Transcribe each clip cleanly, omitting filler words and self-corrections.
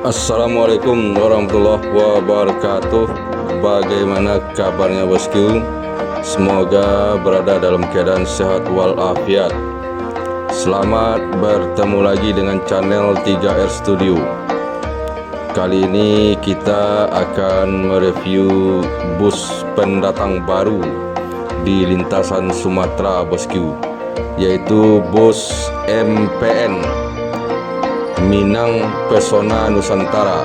Assalamualaikum warahmatullahi wabarakatuh. Bagaimana kabarnya bosku? Semoga berada dalam keadaan sehat walafiat. Selamat bertemu lagi dengan channel 3R Studio. Kali ini kita akan mereview bus pendatang baru di lintasan Sumatera bosku, yaitu bus MPN Minang Pesona Nusantara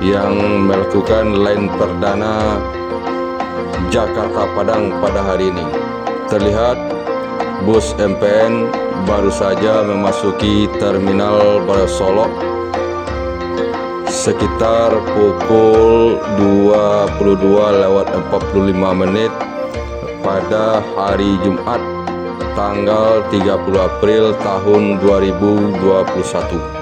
yang melakukan line perdana Jakarta Padang pada hari ini. Terlihat bus MPN baru saja memasuki terminal Barasolok sekitar pukul 22.45 pada hari Jumat tanggal 30 April tahun 2021.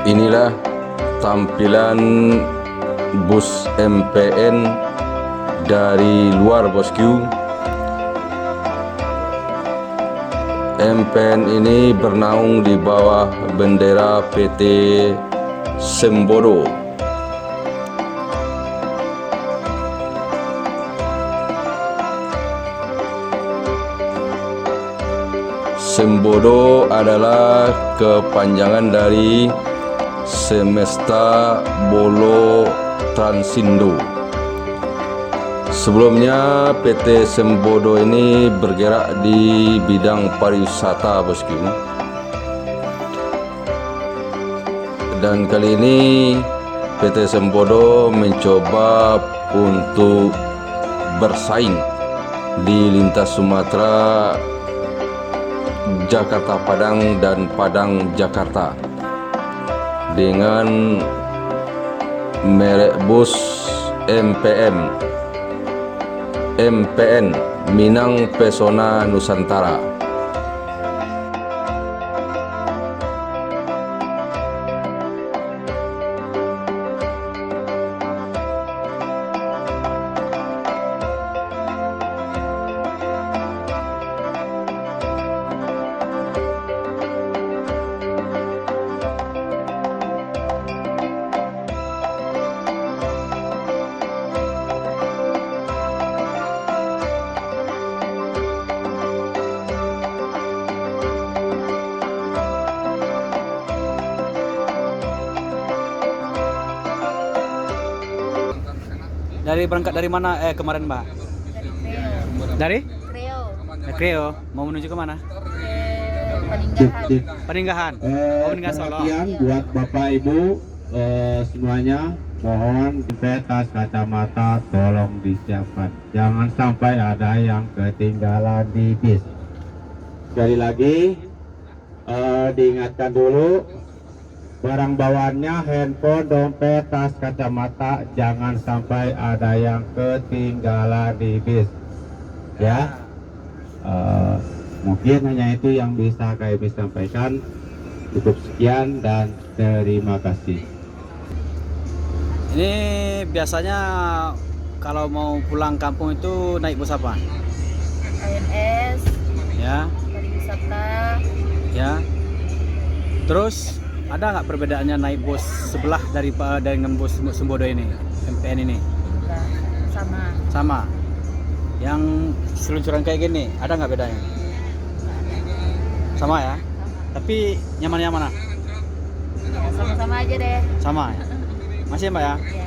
Inilah tampilan bus MPN dari luar bosku. MPN ini bernaung di bawah bendera PT Sembodo. Sembodo adalah kepanjangan dari Semesta Bolo Transindo. Sebelumnya PT Sembodo ini bergerak di bidang pariwisata bosku. Dan kali ini PT Sembodo mencoba untuk bersaing di lintas Sumatera, Jakarta Padang dan Padang Jakarta dengan merek bus MPN Minang Pesona Nusantara. Berangkat dari mana kemarin Mbak? Dari? Kreo. Mau menuju ke mana? Peninggahan. Peninggahan Solo. Buat Bapak Ibu semuanya, mohon tas kacamata tolong disiapkan. Jangan sampai ada yang ketinggalan di bis. Sekali lagi diingatkan dulu, barang bawaannya handphone, dompet, tas, kacamata, jangan sampai ada yang ketinggalan di bis. Ya, mungkin hanya itu yang bisa kami sampaikan. Cukup sekian dan terima kasih. Ini biasanya kalau mau pulang kampung itu naik bus apa? ANS, Ya, pariwisata. ya. Terus ada nggak perbedaannya naik bus sebelah dengan bus Sembodo ini, MPN ini? Enggak, sama. Sama. Yang seluncuran kayak gini, ada nggak bedanya? Sama ya. Tapi nyaman mana? Ya, sama-sama aja deh. Sama ya. Masih Mbak ya? Ya.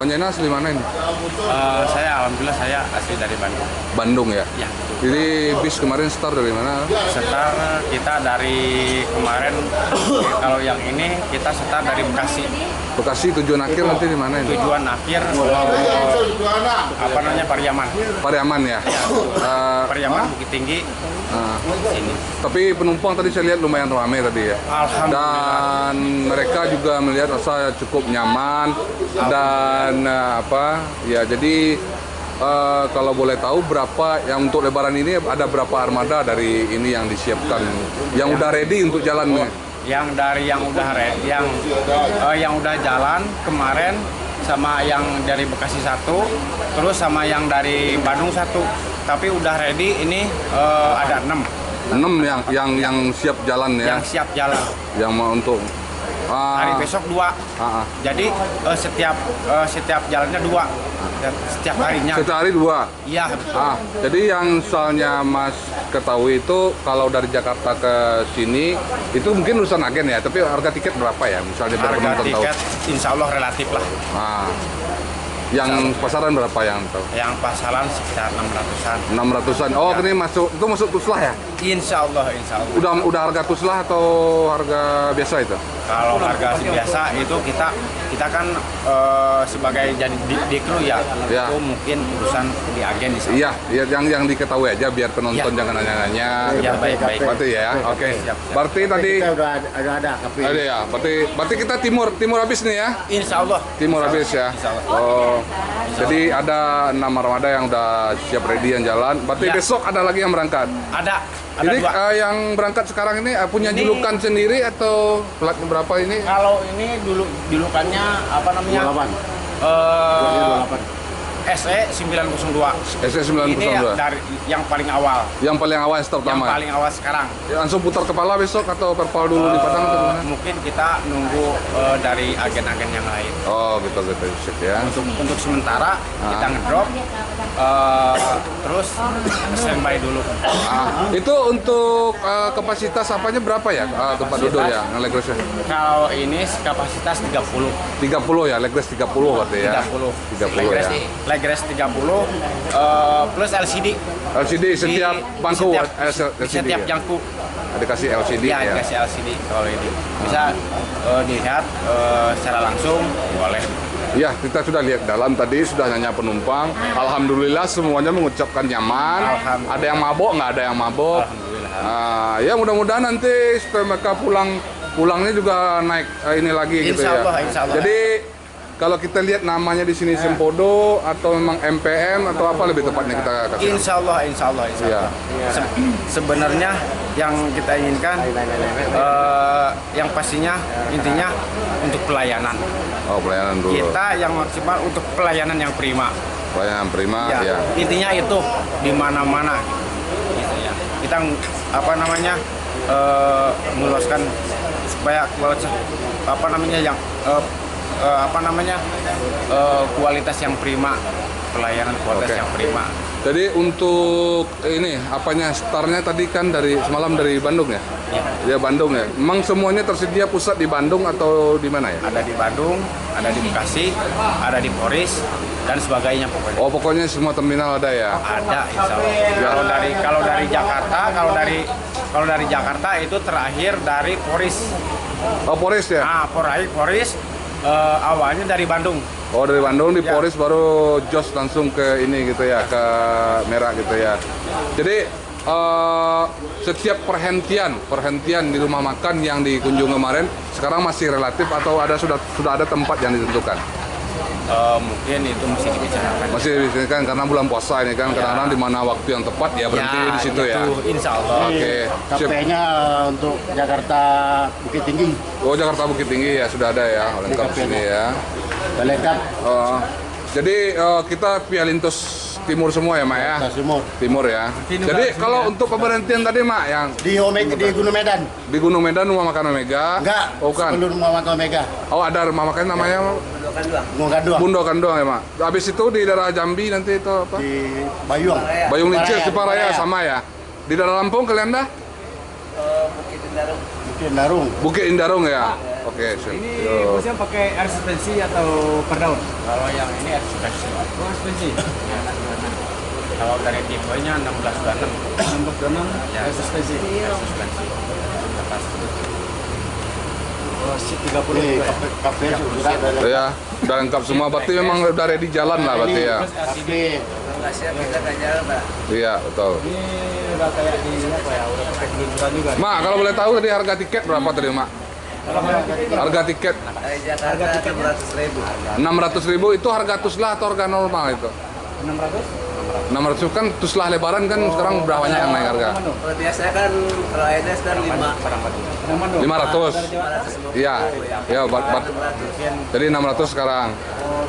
Penjana asli mana ini? Alhamdulillah saya asli dari Bandung. Bandung ya? Ya. Jadi bis kemarin start dari mana? Start kita dari kemarin, kalau yang ini kita start dari Bekasi. Bekasi, tujuan akhir nanti di mana ini? Tujuan akhir Pariaman. Pariaman ya? Pariaman Bukit Tinggi sini. Tapi penumpang tadi saya lihat lumayan ramai tadi ya. Alhamdulillah. Dan mereka juga melihat rasa cukup nyaman dan jadi kalau boleh tahu berapa yang untuk Lebaran ini ada berapa armada dari ini yang disiapkan, yang udah ready untuk jalannya? Yang dari yang udah yang udah jalan kemarin, sama yang dari Bekasi 1, terus sama yang dari Bandung 1. Tapi udah ready ini ada 6. 6 yang siap jalan ya. Yang siap jalan. Yang mau untuk Hari besok 2. Jadi setiap jalannya 2. Setiap harinya. Setiap hari 2. Iya. Jadi yang soalnya Mas ketahui itu kalau dari Jakarta ke sini itu mungkin urusan agen ya, tapi harga tiket berapa ya? Misalnya biar Harga penonton tahu. tiket insya Allah relatif lah. Yang pasaran berapa yang tahu? Yang pasaran sekitar 600-an. 600-an. Oh, Ya. ini itu masuk tuslah ya? Insya Allah. Udah harga tuslah atau harga biasa itu? Kalau harga biasa itu kita kan sebagai jadi di kru ya, Ya. itu mungkin urusan di agen di sana. Iya, yang diketahui aja biar penonton Ya. jangan nanya-nanya. Ya, baik. Berarti ya, oke. Siap. Berarti tadi Kita udah ada KP. ada ya. Berarti kita timur habis nih ya. Insya Allah. Timur habis ya. Insya Allah. Oh, jadi ada 6 armada yang udah siap ready yang jalan. Berarti Ya. besok ada lagi yang berangkat. Ada Jadi 2. yang berangkat sekarang ini punya Ini- julukan sendiri atau plat berapa ini? Kalau ini dulu julukannya apa namanya? 28. SE 902. SC902. Ini dari yang paling awal. Yang paling awal stop Yang pertama. paling awal sekarang. Langsung putar kepala besok atau perpal dulu di Padang atau gimana? Mungkin kita nunggu dari agen-agen yang lain. Oh, gitu sip ya. Untuk sementara kita ngedrop, terus standby dulu. Itu untuk kapasitas apanya berapa ya tempat duduk ya Legresnya? Kalau ini kapasitas 30. 30 ya, Legres 30 berarti ya. 30. 30 ya. Legres 30 plus LCD. LCD setiap bangku Di setiap ya? jangku. Dikasih LCD Ya, ya. dikasih LCD kalau ini. Bisa dilihat secara langsung, boleh. Ya, kita sudah lihat dalam tadi, sudah nanya penumpang. Alhamdulillah semuanya mengucapkan nyaman. Alhamdulillah. Ada yang mabok, nggak ada yang mabok. Ya mudah-mudahan nanti supaya mereka pulangnya juga naik ini lagi gitu Insya ya. Allah, insya Allah. Jadi kalau kita lihat namanya di sini Sempodo atau memang MPM atau apa lebih tepatnya kita kasih? Insya Allah. Iya. Sebenarnya yang kita inginkan, yang pastinya intinya untuk pelayanan. Oh, pelayanan dulu. Kita yang maksimal untuk pelayanan yang prima. Pelayanan prima ya. Intinya itu di mana-mana. Gitu ya. Kita meluaskan supaya kualitas yang prima, pelayanan kualitas Oke. yang prima. Jadi untuk ini startnya tadi kan dari semalam dari Bandung ya? Ya. Ya Bandung ya. Memang semuanya tersedia pusat di Bandung atau di mana ya? Ada di Bandung, ada di Bekasi, ada di Poris dan sebagainya pokoknya. Oh pokoknya semua terminal ada ya? Ada insya Allah. Kalau dari Jakarta, kalau dari Jakarta itu terakhir dari Poris. Oh Poris ya? Poris awalnya dari Bandung. Oh dari Bandung di Ya. Poris baru jos langsung ke ini gitu ya, ke Merah gitu ya. Jadi setiap perhentian di rumah makan yang dikunjung kemarin sekarang masih relatif atau sudah ada tempat yang ditentukan? Mungkin itu mesti dibicarakan. Masih dibicarakan karena bulan puasa ini kan, kadang-kadang di mana waktu yang tepat ya berhenti di situ ya. Insya Allah. Oke, sip. KP-nya untuk Jakarta Bukit Tinggi. Oh Jakarta Bukit Tinggi ya sudah ada ya, lengkap di sini ya. Lengkap Jadi kita via lintas timur semua ya Mak ya? Timur ya. Jadi kalau untuk pemberhentian tadi Mak yang di Gunung Medan. di Gunung Medan rumah makan Omega. Enggak, Oh kan. sebelum rumah makan Omega. Oh ada rumah makan namanya Gunung Ganduang. Bundo Kandong ya Mak. Habis itu di daerah Jambi nanti itu apa? Di Bayung. Bayung Lincir, Ciparaya. Ciparaya sama ya. Di daerah Lampung kalian dah? Bukit Darung. Bukit Indarung ya. Oke, siap. Yo. Maksudnya pakai air suspensi atau per daun? Kalau yang ini air suspensi. Oh, suspensi. Kalau dari tipenya 1626 Nomor 26 Ya. air suspensi. air suspensi. Atas. Oh, seat 30 Ini juga ya? KP sudah ada. Ya, udah lengkap semua. Berarti memang udah ready jalan lah berarti ya. KP. Iya, betul. Ini udah kayak di apa ya? Udah pakai kelinturan juga. Mak, kalau boleh tahu tadi harga tiket berapa tadi, Mak? Harga tiket Harga tiketnya 600.000 itu harga tuslah atau harga normal itu? 600. 600 kan tuh setelah lebaran kan sekarang berapa banyak yang naik harga? Kalau biasanya kan kalau ANS kan 500. Iya. Ya, jadi 600 sekarang.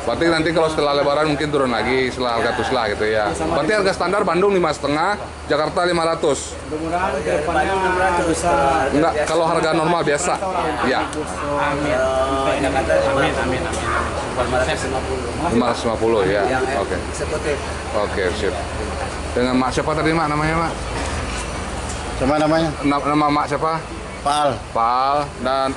Berarti nanti kalau setelah lebaran mungkin turun lagi setelah harga tuslah gitu ya. Berarti harga standar Bandung 5,5, Jakarta 500. Mudah-mudahan ke depannya bisa Enggak, kalau harga normal biasa. Iya. Jakarta amin. 550 ya. Oke. Eksekutif. Oke, sip. Dengan Mak siapa tadi Mak namanya Mak? Siapa namanya? Nama Mak siapa? Pal. Pal dan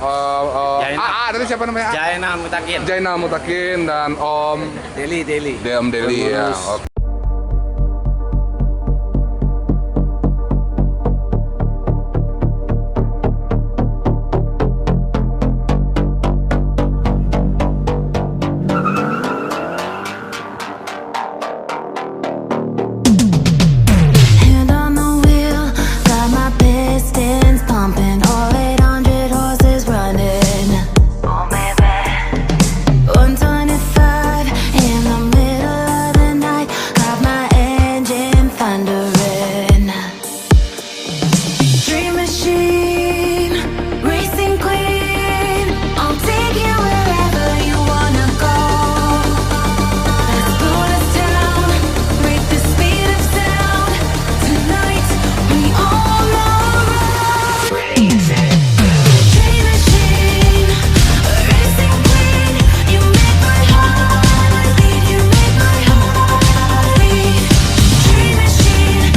tadi siapa namanya? Jaina Mutakin. Jainal Mutakin dan Om Deli. Om Deli ya. Oke. Hand on the wheel, got my pistons pumping, all 800 horses running. Oh baby, 125 in the middle of the night, got my engine thundering. Dream machine, racing queen, I'll take you wherever you wanna go. Let's slow us down, break the speed of sound. Tonight we all know Dream machine, racing queen, you make my heart beat, you make my heart beat. Dream machine,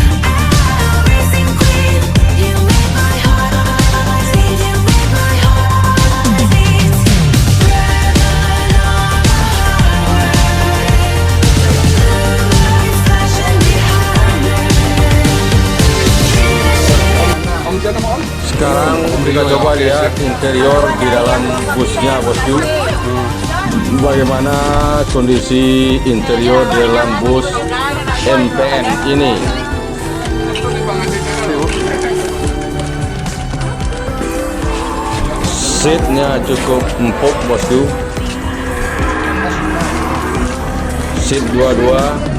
racing queen, you make my heart beat, you make my heart beat. Driving on the highway, lights flashing behind me. Om siapa nama Om? Sekarang kita coba lihat interior di dalam busnya, bosku. Bagaimana kondisi interior di dalam bus MPN ini? Seatnya cukup empuk, bosku. Seat dua-dua.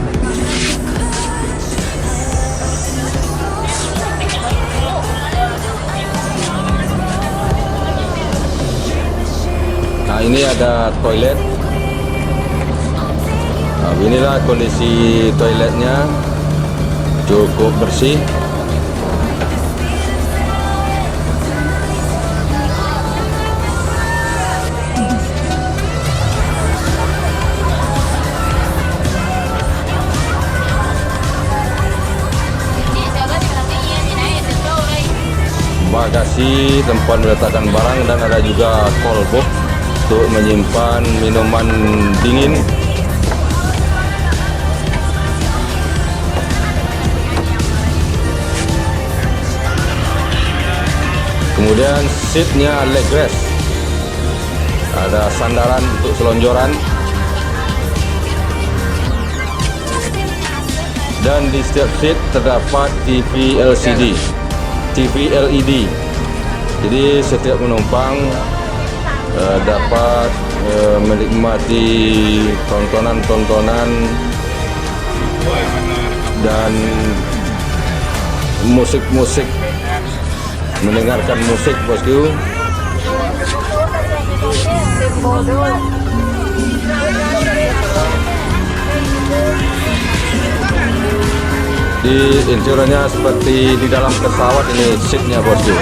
Nah, ini ada toilet. Nah, inilah kondisi toiletnya, cukup bersih. Bagasi, tempat meletakkan barang, dan ada juga cold box untuk menyimpan minuman dingin. Kemudian seatnya leg rest, ada sandaran untuk selonjoran, dan di setiap seat terdapat TV LCD, TV LED. Jadi setiap penumpang dapat menikmati tontonan-tontonan dan musik-musik, mendengarkan musik, bosku. Di interiornya seperti di dalam pesawat ini, seatnya, bosku.